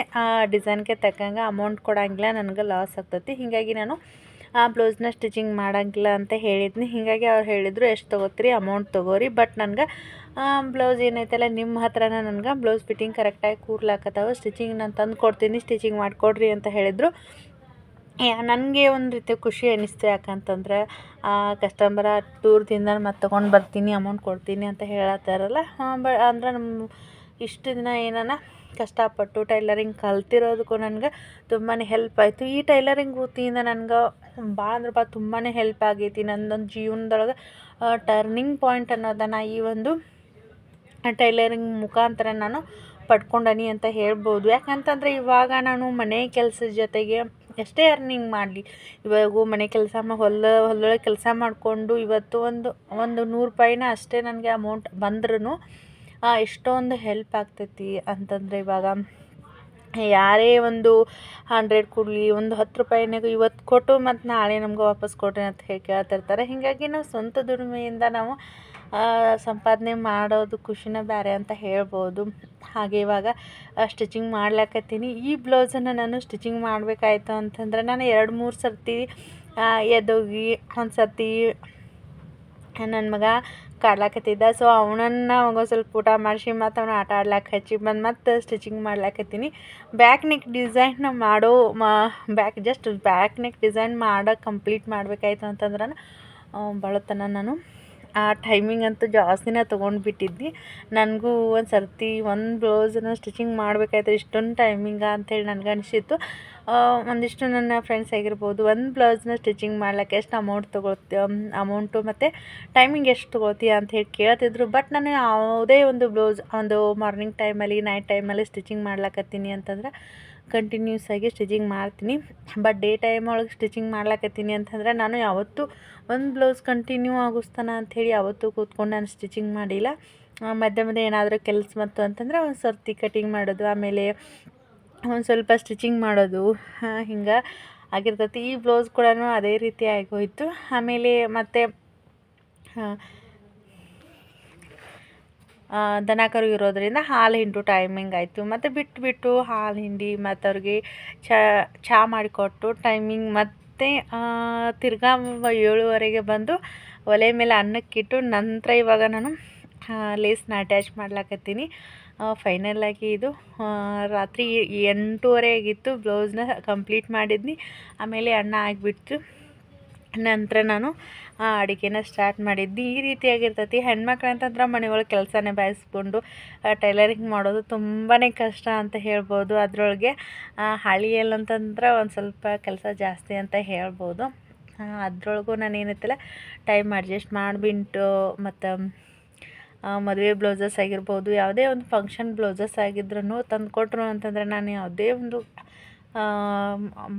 A: ಡಿಸೈನ್ಗೆ ತಕ್ಕಂಗೆ ಅಮೌಂಟ್ ಕೊಡೋಂಗಿಲ್ಲ, ನನಗೆ ಲಾಸ್ ಆಗ್ತೈತಿ. ಹೀಗಾಗಿ ನಾನು ಆ ಬ್ಲೌಸ್ನ ಸ್ಟಿಚಿಂಗ್ ಮಾಡೋಂಗಿಲ್ಲ ಅಂತ ಹೇಳಿದ್ನಿ. ಹೀಗಾಗಿ ಅವ್ರು ಹೇಳಿದರು, ಎಷ್ಟು ತೊಗೋತೀರಿ ಅಮೌಂಟ್ ತೊಗೋರಿ, ಬಟ್ ನನಗೆ ಬ್ಲೌಸ್ ಏನೈತಲ್ಲ ನಿಮ್ಮ ಹತ್ರನ ನನಗೆ ಬ್ಲೌಸ್ ಫಿಟ್ಟಿಂಗ್ ಕರೆಕ್ಟಾಗಿ ಕೂರ್ಲಾಕತ್ತಾವ, ಸ್ಟಿಚಿಂಗ್ ನಾನು ತಂದು ಕೊಡ್ತೀನಿ, ಸ್ಟಿಚಿಂಗ್ ಮಾಡಿಕೊಡ್ರಿ ಅಂತ ಹೇಳಿದರು. ನನಗೆ ಒಂದು ರೀತಿ ಖುಷಿ ಅನ್ನಿಸ್ತು. ಯಾಕಂತಂದ್ರೆ ಕಸ್ಟಮರ ದೂರದಿಂದ ಮತ್ತೆ ತೊಗೊಂಡು ಬರ್ತೀನಿ, ಅಮೌಂಟ್ ಕೊಡ್ತೀನಿ ಅಂತ ಹೇಳತ್ತಾರಲ್ಲ. ಅಂದ್ರೆ ನಮ್ಮ ಇಷ್ಟು ದಿನ ಏನಾನ ಕಷ್ಟಪಟ್ಟು ಟೈಲರಿಂಗ್ ಕಲ್ತಿರೋದಕ್ಕೂ ನನಗೆ ತುಂಬಾ ಹೆಲ್ಪ್ ಆಯಿತು. ಈ ಟೈಲರಿಂಗ್ ವೃತ್ತಿಯಿಂದ ನನಗೆ ಭಾಳ ಅಂದ್ರೆ ಭಾಳ ತುಂಬಾ ಹೆಲ್ಪ್ ಆಗೈತಿ. ನನ್ನೊಂದು ಜೀವನದೊಳಗೆ ಟರ್ನಿಂಗ್ ಪಾಯಿಂಟ್ ಅನ್ನೋದನ್ನು ಈ ಒಂದು ಟೈಲರಿಂಗ್ ಮುಖಾಂತರ ನಾನು ಪಡ್ಕೊಂಡನಿ ಅಂತ ಹೇಳ್ಬೋದು. ಯಾಕಂತಂದರೆ ಇವಾಗ ನಾನು ಮನೆ ಕೆಲಸದ ಜೊತೆಗೆ ಎಷ್ಟೇ ಅರ್ನಿಂಗ್ ಮಾಡಲಿ, ಇವಾಗೂ ಮನೆ ಕೆಲಸ ಹೊಲದೊಳಗೆ ಕೆಲಸ ಮಾಡಿಕೊಂಡು ಇವತ್ತು ಒಂದು 100 ರೂಪಾಯಿನ ಅಷ್ಟೇ ನನಗೆ ಅಮೌಂಟ್ ಬಂದ್ರೂ ಎಷ್ಟೊಂದು ಹೆಲ್ಪ್ ಆಗ್ತೈತಿ. ಅಂತಂದರೆ ಇವಾಗ ಯಾರೇ ಒಂದು 100 ಕೊಡಲಿ, ಒಂದು 10 ರೂಪಾಯಿನಾಗ ಇವತ್ತು ಕೊಟ್ಟು ಮತ್ತು ನಾಳೆ ನಮ್ಗೆ ವಾಪಸ್ ಕೊಡ್ರಿ ಅಂತ ಹೇಳಿ ಕೇಳ್ತಿರ್ತಾರೆ. ಹೀಗಾಗಿ ನಾವು ಸ್ವಂತ ದುಡಿಮೆಯಿಂದ ನಾವು ಸಂಪಾದನೆ ಮಾಡೋದು ಖುಷಿನ ಬೇರೆ ಅಂತ ಹೇಳ್ಬೋದು. ಹಾಗೆ ಇವಾಗ ಸ್ಟಿಚಿಂಗ್ ಮಾಡ್ಲಾಕತ್ತೀನಿ. ಈ ಬ್ಲೌಸನ್ನು ನಾನು ಸ್ಟಿಚಿಂಗ್ ಮಾಡಬೇಕಾಯ್ತು ಅಂತಂದ್ರೆ ನಾನು 2-3 ಸರ್ತಿ ಎದ್ದೋಗಿ ಒಂದು ಸರ್ತಿ ನನ್ನ ಮಗ ಕಾಡ್ಲಾಕತ್ತಿದ್ದ. ಸೊ ಅವನನ್ನು ಅವಾಗ ಸ್ವಲ್ಪ ಊಟ ಮಾಡಿಸಿ ಮತ್ತು ಅವನ ಆಟ ಆಡ್ಲಾಕ್ಕೆ ಹಚ್ಚಿ ಬಂದು ಮತ್ತೆ ಸ್ಟಿಚಿಂಗ್ ಮಾಡ್ಲಾಕತ್ತೀನಿ. Back neck design back neck design complete ಮಾಡಬೇಕಾಯ್ತು ಅಂತಂದ್ರೆ ಬಳತನ ನಾನು ಆ ಟೈಮಿಂಗ್ ಅಂತೂ ಜಾಸ್ತಿನೇ ತೊಗೊಂಡ್ಬಿಟ್ಟಿದ್ನಿ. ನನಗೂ ಒಂದು ಸರ್ತಿ ಒಂದು ಬ್ಲೌಸನ್ನ ಸ್ಟಿಚಿಂಗ್ ಮಾಡಬೇಕಾಯ್ತು ಇಷ್ಟೊಂದು ಟೈಮಿಂಗಾ ಅಂಥೇಳಿ ನನಗೆ ಅನಿಸಿತ್ತು. ಒಂದಿಷ್ಟು ನನ್ನ ಫ್ರೆಂಡ್ಸ್ ಆಗಿರ್ಬೋದು, ಒಂದು ಬ್ಲೌಸ್ನ ಸ್ಟಿಚಿಂಗ್ ಮಾಡ್ಲಿಕ್ಕೆ ಎಷ್ಟು ಅಮೌಂಟು ಮತ್ತು ಟೈಮಿಂಗ್ ಎಷ್ಟು ತೊಗೊಳ್ತೀಯ ಅಂಥೇಳಿ ಕೇಳ್ತಿದ್ರು. ಬಟ್ ನಾನು ಯಾವುದೇ ಒಂದು ಬ್ಲೌಸ್ ಒಂದು ಮಾರ್ನಿಂಗ್ ಟೈಮಲ್ಲಿ ನೈಟ್ ಟೈಮಲ್ಲಿ ಸ್ಟಿಚಿಂಗ್ ಮಾಡ್ಲಕತ್ತೀನಿ ಅಂತಂದ್ರೆ ಕಂಟಿನ್ಯೂಸ್ ಆಗಿ ಸ್ಟಿಚಿಂಗ್ ಮಾಡ್ತೀನಿ. ಬಟ್ ಡೇ ಟೈಮ್ ಒಳಗೆ ಸ್ಟಿಚಿಂಗ್ ಮಾಡ್ಲಕತ್ತೀನಿ ಅಂತಂದರೆ ನಾನು ಯಾವತ್ತೂ ಒಂದು ಬ್ಲೌಸ್ ಕಂಟಿನ್ಯೂ ಆಗಿಸ್ತಾನೆ ಅಂಥೇಳಿ ಯಾವತ್ತೂ ಕೂತ್ಕೊಂಡು ನಾನು ಸ್ಟಿಚಿಂಗ್ ಮಾಡಿಲ್ಲ. ಮಧ್ಯೆ ಮಧ್ಯೆ ಏನಾದರೂ ಕೆಲಸ ಬಂತು ಅಂತಂದರೆ ಒಂದು ಸರ್ತಿ ಕಟಿಂಗ್ ಮಾಡೋದು, ಆಮೇಲೆ ಒಂದು ಸ್ವಲ್ಪ ಸ್ಟಿಚಿಂಗ್ ಮಾಡೋದು, ಹಿಂಗೆ ಆಗಿರ್ತೈತಿ. ಈ ಬ್ಲೌಸ್ ಕೂಡ ಅದೇ ರೀತಿ ಆಗೋಯಿತು. ಆಮೇಲೆ ಮತ್ತು ದನ ಕರು ಇರೋದರಿಂದ ಹಾಲು ಹಿಂಡು ಟೈಮಿಂಗ್ ಆಯಿತು. ಮತ್ತು ಬಿಟ್ಟು ಹಾಲು ಹಿಂಡಿ ಮತ್ತು ಅವ್ರಿಗೆ ಚಹಾ ಮಾಡಿಕೊಟ್ಟು ಟೈಮಿಂಗ್ ಮತ್ತು ತಿರ್ಗಾ 7:30ಗೆ ಬಂದು ಒಲೆ ಮೇಲೆ ಅನ್ನಕ್ಕಿಟ್ಟು ನಂತರ ಇವಾಗ ನಾನು ಲೇಸ್ನ ಅಟ್ಯಾಚ್ ಮಾಡ್ಲಾಕತ್ತೀನಿ. ಫೈನಲಾಗಿ ಇದು ರಾತ್ರಿ 8:30 ಆಗಿತ್ತು. ಬ್ಲೌಸ್ನ ಕಂಪ್ಲೀಟ್ ಮಾಡಿದ್ನಿ. ಆಮೇಲೆ ಅನ್ನ ಆಗಿಬಿಡ್ತು. ನಂತರ ನಾನು ಅಡುಗೆನ ಸ್ಟಾರ್ಟ್ ಮಾಡಿದ್ನಿ. ಈ ರೀತಿಯಾಗಿರ್ತೈತಿ ಹೆಣ್ಮಕ್ಳು ಅಂತಂದ್ರೆ ಮನೆಯೊಳಗೆ ಕೆಲಸನೇ ಬಾಯಿಸ್ಕೊಂಡು ಟೈಲರಿಂಗ್ ಮಾಡೋದು ತುಂಬಾ ಕಷ್ಟ ಅಂತ ಹೇಳ್ಬೋದು. ಅದರೊಳಗೆ ಹಳ್ಳಿಯಲ್ಲಂತಂದ್ರೆ ಒಂದು ಸ್ವಲ್ಪ ಕೆಲಸ ಜಾಸ್ತಿ ಅಂತ ಹೇಳ್ಬೋದು. ಅದರೊಳಗೂ ನಾನು ಏನೈತಲ್ಲ ಟೈಮ್ ಅಡ್ಜಸ್ಟ್ ಮಾಡಿಬಿಟ್ಟು ಮತ್ತು ಮದುವೆ ಬ್ಲೌಸಸ್ ಆಗಿರ್ಬೋದು, ಯಾವುದೇ ಒಂದು ಫಂಕ್ಷನ್ ಬ್ಲೌಸಸ್ ಆಗಿದ್ರೂ ತಂದುಕೊಟ್ರು ಅಂತಂದರೆ ನಾನು ಯಾವುದೇ ಒಂದು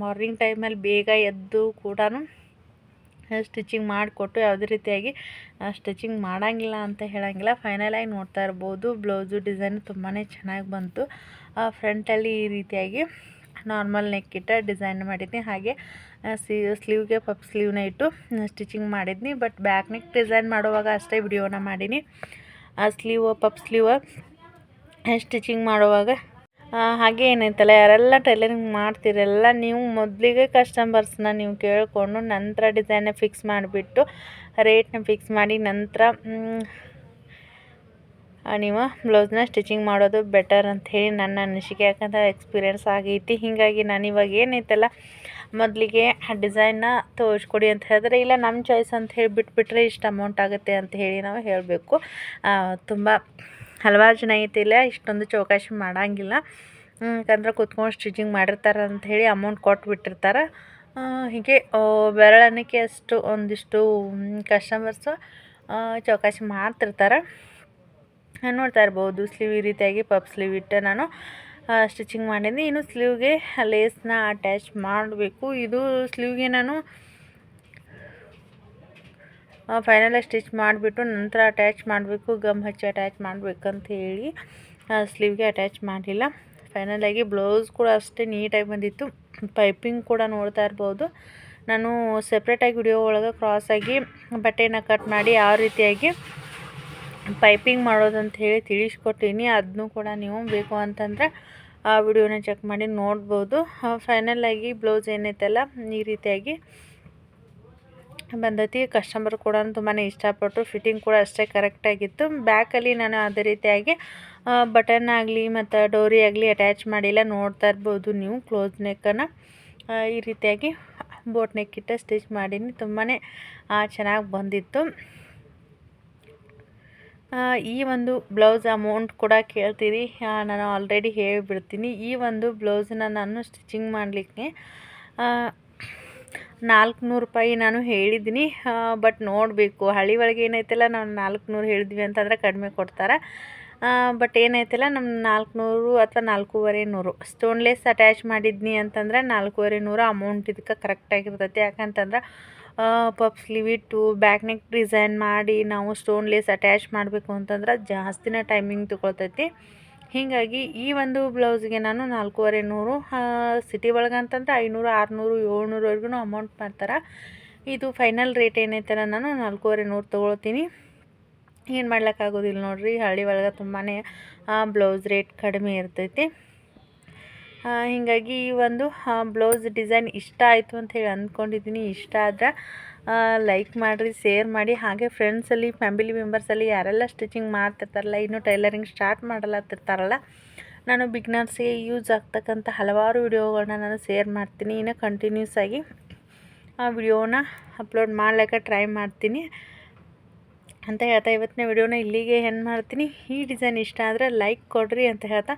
A: ಮಾರ್ನಿಂಗ್ ಟೈಮಲ್ಲಿ ಬೇಗ ಎದ್ದು ಕೂಡ ಸ್ಟಿಚಿಂಗ್ ಮಾಡಿಕೊಟ್ಟು ಯಾವುದೇ ರೀತಿಯಾಗಿ ಸ್ಟಿಚಿಂಗ್ ಮಾಡೋಂಗಿಲ್ಲ ಅಂತ ಹೇಳೋಂಗಿಲ್ಲ. ಫೈನಲಾಗಿ ನೋಡ್ತಾ ಇರ್ಬೋದು ಬ್ಲೌಸು ಡಿಸೈನ್ ತುಂಬಾ ಚೆನ್ನಾಗಿ ಬಂತು. ಫ್ರಂಟಲ್ಲಿ ಈ ರೀತಿಯಾಗಿ ನಾರ್ಮಲ್ ನೆಕ್ ಇಟ್ಟ ಡಿಸೈನ್ ಮಾಡಿದ್ನಿ. ಹಾಗೆ ಸ್ಲೀವ್ಗೆ ಪಫ್ ಸ್ಲೀವ್ನ ಇಟ್ಟು ಸ್ಟಿಚಿಂಗ್ ಮಾಡಿದ್ನಿ. ಬಟ್ ಬ್ಯಾಕ್ ನೆಕ್ ಡಿಸೈನ್ ಮಾಡುವಾಗ ಅಷ್ಟೇ ವಿಡಿಯೋನ ಮಾಡೀನಿ. ಪಫ್ ಸ್ಲೀವ್ ಸ್ಟಿಚಿಂಗ್ ಮಾಡುವಾಗ ಹಾಗೆ ಏನೈತಲ್ಲ ಯಾರೆಲ್ಲ ಟೈಲರಿಂಗ್ ಮಾಡ್ತಿರಲ್ಲ ನೀವು ಮೊದಲಿಗೆ ಕಸ್ಟಮರ್ಸ್ನ ನೀವು ಕೇಳಿಕೊಂಡು ನಂತರ ಡಿಸೈನ್ನ ಫಿಕ್ಸ್ ಮಾಡಿಬಿಟ್ಟು ರೇಟ್ನ ಫಿಕ್ಸ್ ಮಾಡಿ ನಂತರ ನೀವು ಬ್ಲೌಸ್ನ ಸ್ಟಿಚಿಂಗ್ ಮಾಡೋದು ಬೆಟರ್ ಅಂಥೇಳಿ ನನ್ನ ಅನಿಸಿಕೆ. ಯಾಕಂದ್ರೆ ಎಕ್ಸ್ಪೀರಿಯೆನ್ಸ್ ಆಗೈತಿ. ಹೀಗಾಗಿ ನಾನು ಇವಾಗ ಏನೈತಲ್ಲ ಮೊದಲಿಗೆ ಡಿಸೈನ್ನ ತೋರಿಸ್ಕೊಡಿ ಅಂತ ಹೇಳಿದ್ರೆ ಇಲ್ಲ ನಮ್ಮ ಚಾಯ್ಸ್ ಅಂತ ಹೇಳಿ ಬಿಟ್ಬಿಟ್ರೆ ಇಷ್ಟು ಅಮೌಂಟ್ ಆಗುತ್ತೆ ಅಂತ ಹೇಳಿ ನಾವು ಹೇಳಬೇಕು. ತುಂಬ ಹಲವಾರು ಜನ ಐತಿಲ್ಲ ಇಷ್ಟೊಂದು ಚೌಕಾಶಿ ಮಾಡೋಂಗಿಲ್ಲ. ಯಾಕಂದ್ರೆ ಕೂತ್ಕೊಂಡು ಸ್ಟಿಚಿಂಗ್ ಮಾಡಿರ್ತಾರೆ ಅಂಥೇಳಿ ಅಮೌಂಟ್ ಕೊಟ್ಬಿಟ್ಟಿರ್ತಾರೆ. ಹೀಗೆ ಬೆರಳೆಣಿಕೆ ಅಷ್ಟು ಒಂದಿಷ್ಟು ಕಸ್ಟಮರ್ಸು ಚೌಕಾಶಿ ಮಾಡ್ತಿರ್ತಾರೆ. ನೋಡ್ತಾ ಇರ್ಬೋದು ಸ್ಲೀವ್ ಈ ರೀತಿಯಾಗಿ ಪಫ್ ಸ್ಲೀವ್ ಇಟ್ಟು ನಾನು ಸ್ಟಿಚಿಂಗ್ ಮಾಡಿದ್ದೆ. ಇನ್ನು ಸ್ಲೀವ್ಗೆ ಲೇಸ್ನ ಅಟ್ಯಾಚ್ ಮಾಡಬೇಕು. ಇದು ಸ್ಲೀವ್ಗೆ ನಾನು ಫೈನಲಾಗಿ ಸ್ಟಿಚ್ ಮಾಡಿಬಿಟ್ಟು ನಂತರ ಅಟ್ಯಾಚ್ ಮಾಡಬೇಕು, ಗಮ್ ಹಚ್ಚಿ ಅಟ್ಯಾಚ್ ಮಾಡಬೇಕಂತ ಹೇಳಿ ಸ್ಲೀವ್ಗೆ ಅಟ್ಯಾಚ್ ಮಾಡಲಿಲ್ಲ. ಫೈನಲಾಗಿ ಬ್ಲೌಸ್ ಕೂಡ ಅಷ್ಟೇ ನೀಟಾಗಿ ಬಂದಿತ್ತು. ಪೈಪಿಂಗ್ ಕೂಡ ನೋಡ್ತಾ ಇರ್ಬೋದು. ನಾನು ಸೆಪ್ರೇಟಾಗಿ ವಿಡಿಯೋ ಒಳಗೆ ಕ್ರಾಸಾಗಿ ಬಟ್ಟೆನ ಕಟ್ ಮಾಡಿ ಯಾವ ರೀತಿಯಾಗಿ ಪೈಪಿಂಗ್ ಮಾಡೋದಂತ ಹೇಳಿ ತಿಳಿಸ್ಕೊಟ್ಟೀನಿ. ಅದನ್ನೂ ಕೂಡ ನೀವು ಬೇಕು ಅಂತಂದರೆ ಆ ವಿಡಿಯೋನ ಚೆಕ್ ಮಾಡಿ ನೋಡ್ಬೋದು. ಫೈನಲಾಗಿ ಬ್ಲೌಸ್ ಏನೈತಲ್ಲ ಈ ರೀತಿಯಾಗಿ ಬಂದೈತಿ. ಕಸ್ಟಮರ್ ಕೂಡ ತುಂಬಾ ಇಷ್ಟಪಟ್ಟರು. ಫಿಟ್ಟಿಂಗ್ ಕೂಡ ಅಷ್ಟೇ ಕರೆಕ್ಟಾಗಿತ್ತು. ಬ್ಯಾಕಲ್ಲಿ ನಾನು ಅದೇ ರೀತಿಯಾಗಿ ಬಟನ್ ಆಗಲಿ ಮತ್ತು ಡೋರಿ ಆಗಲಿ ಅಟ್ಯಾಚ್ ಮಾಡಿಲ್ಲ. ನೋಡ್ತಾ ಇರ್ಬೋದು ನೀವು ಕ್ಲೋಸ್ ನೆಕ್ಕನ್ನು ಈ ರೀತಿಯಾಗಿ ಬೋಟ್ ನೆಕ್ ಇಟ್ಟು ಸ್ಟಿಚ್ ಮಾಡೀನಿ. ತುಂಬಾ ಚೆನ್ನಾಗಿ ಬಂದಿತ್ತು. ಈ ಒಂದು ಬ್ಲೌಸ್ ಅಮೌಂಟ್ ಕೂಡ ಕೇಳ್ತೀರಿ. ನಾನು ಆಲ್ರೆಡಿ ಹೇಳಿಬಿಡ್ತೀನಿ. ಈ ಒಂದು ಬ್ಲೌಸನ್ನ ನಾನು ಸ್ಟಿಚಿಂಗ್ ಮಾಡಲಿಕ್ಕೆ 400 ರೂಪಾಯಿ ನಾನು ಹೇಳಿದ್ದೀನಿ. ಬಟ್ ನೋಡಬೇಕು ಹಳ್ಳಿ ಒಳಗೆ ಏನೈತಲ್ಲ ನಾವು 400 ಹೇಳಿದ್ವಿ ಅಂತಂದರೆ ಕಡಿಮೆ ಕೊಡ್ತಾರೆ. ಬಟ್ ಏನೈತಲ್ಲ ನಮ್ಮ 400 ಅಥವಾ 4,500 ಸ್ಟೋನ್ಲೆಸ್ ಅಟ್ಯಾಚ್ ಮಾಡಿದ್ನಿ ಅಂತಂದ್ರೆ 4,500 ಅಮೌಂಟ್ ಇದಕ್ಕೆ ಕರೆಕ್ಟಾಗಿರ್ತೈತಿ. ಯಾಕಂತಂದ್ರೆ ಪಫ್ ಸ್ಲೀವ್ ಇಟ್ಟು ಬ್ಯಾಕ್ ನೆಕ್ ಡಿಸೈನ್ ಮಾಡಿ ನಾವು ಸ್ಟೋನ್ಲೆಸ್ ಅಟ್ಯಾಚ್ ಮಾಡಬೇಕು ಅಂತಂದ್ರೆ ಜಾಸ್ತಿನೇ ಟೈಮಿಂಗ್ ತೊಗೊಳ್ತೈತಿ. ಹೀಗಾಗಿ ಈ ಒಂದು ಬ್ಲೌಸ್ಗೆ ನಾನು 4,500 ಸಿಟಿ ಒಳಗೆ ಅಂತಂದ್ರೆ 500, 600, 700ವರೆಗೂ ಅಮೌಂಟ್ ಮಾಡ್ತಾರೆ. ಇದು ಫೈನಲ್ ರೇಟ್ ಏನೈತಲ್ಲ ನಾನು 4,500 ತೊಗೊಳ್ತೀನಿ. ಏನು ಮಾಡ್ಲಿಕ್ಕಾಗೋದಿಲ್ಲ ನೋಡಿರಿ. ಹಳ್ಳಿ ಒಳಗೆ ತುಂಬಾ ಬ್ಲೌಸ್ ರೇಟ್ ಕಡಿಮೆ ಇರ್ತೈತಿ. ಹೀಗಾಗಿ ಈ ಒಂದು ಬ್ಲೌಸ್ ಡಿಸೈನ್ ಇಷ್ಟ ಆಯಿತು ಅಂಥೇಳಿ ಅಂದ್ಕೊಂಡಿದ್ದೀನಿ. ಇಷ್ಟ ಆದರೆ ಲೈಕ್ ಮಾಡಿರಿ, ಶೇರ್ ಮಾಡಿ. ಹಾಗೆ ಫ್ರೆಂಡ್ಸಲ್ಲಿ ಫ್ಯಾಮಿಲಿ ಮೆಂಬರ್ಸಲ್ಲಿ ಯಾರೆಲ್ಲ ಸ್ಟಿಚಿಂಗ್ ಮಾಡ್ತಿರ್ತಾರಲ್ಲ, ಇನ್ನೂ ಟೈಲರಿಂಗ್ ಸ್ಟಾರ್ಟ್ ಮಾಡಲತ್ತಿರ್ತಾರಲ್ಲ, ನಾನು ಬಿಗ್ನರ್ಸ್ಗೆ ಯೂಸ್ ಆಗ್ತಕ್ಕಂಥ ಹಲವಾರು ವಿಡಿಯೋಗಳನ್ನ ನಾನು ಶೇರ್ ಮಾಡ್ತೀನಿ. ಇನ್ನು ಕಂಟಿನ್ಯೂಸ್ ಆಗಿ ಆ ವಿಡಿಯೋನ ಅಪ್ಲೋಡ್ ಮಾಡ್ಲಿಕ್ಕೆ ಟ್ರೈ ಮಾಡ್ತೀನಿ. ಅಂತ ಹೇಳ್ತಾ ಇವತ್ತಿನ ವಿಡಿಯೋನ ಇಲ್ಲಿಗೆ ಎಂಡ್ ಮಾಡ್ತೀನಿ. ಈ ಡಿಸೈನ್ ಇಷ್ಟ ಆದರೆ ಲೈಕ್ ಕೊಡ್ರಿ ಅಂತ ಹೇಳ್ತಾ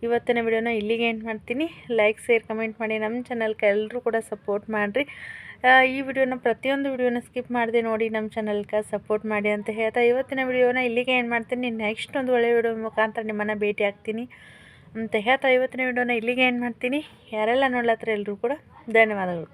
A: ಇವತ್ತಿನ ವಿಡಿಯೋನ ಇಲ್ಲಿಗೆ ಎಂಡ್ ಮಾಡ್ತೀನಿ. ಲೈಕ್ ಶೇರ್ ಕಮೆಂಟ್ ಮಾಡಿ ನಮ್ಮ ಚಾನಲ್ಗೆ ಎಲ್ಲರೂ ಕೂಡ ಸಪೋರ್ಟ್ ಮಾಡಿರಿ. ಈ ವಿಡಿಯೋನ ಪ್ರತಿಯೊಂದು ವಿಡಿಯೋನ ಸ್ಕಿಪ್ ಮಾಡಿದೆ ನೋಡಿ ನಮ್ಮ ಚಾನಲ್ಗೆ ಸಪೋರ್ಟ್ ಮಾಡಿ ಅಂತ ಹೇಳ್ತಾ ಇವತ್ತಿನ ವಿಡಿಯೋನ ಇಲ್ಲಿಗೆ ಎಂಡ್ ಮಾಡ್ತೀನಿ. ನೆಕ್ಸ್ಟ್ ಒಂದು ಒಳ್ಳೆಯ ವಿಡಿಯೋ ಮುಖಾಂತರ ನಿಮ್ಮನ್ನು ಭೇಟಿ ಆಗ್ತೀನಿ ಅಂತ ಹೇಳ್ತಾ ಇವತ್ತಿನ ವಿಡಿಯೋನ ಇಲ್ಲಿಗೆ ಎಂಡ್ ಮಾಡ್ತೀನಿ. ಯಾರೆಲ್ಲ ನೋಡ್ಲತ್ತರ ಎಲ್ಲರೂ ಕೂಡ ಧನ್ಯವಾದಗಳು.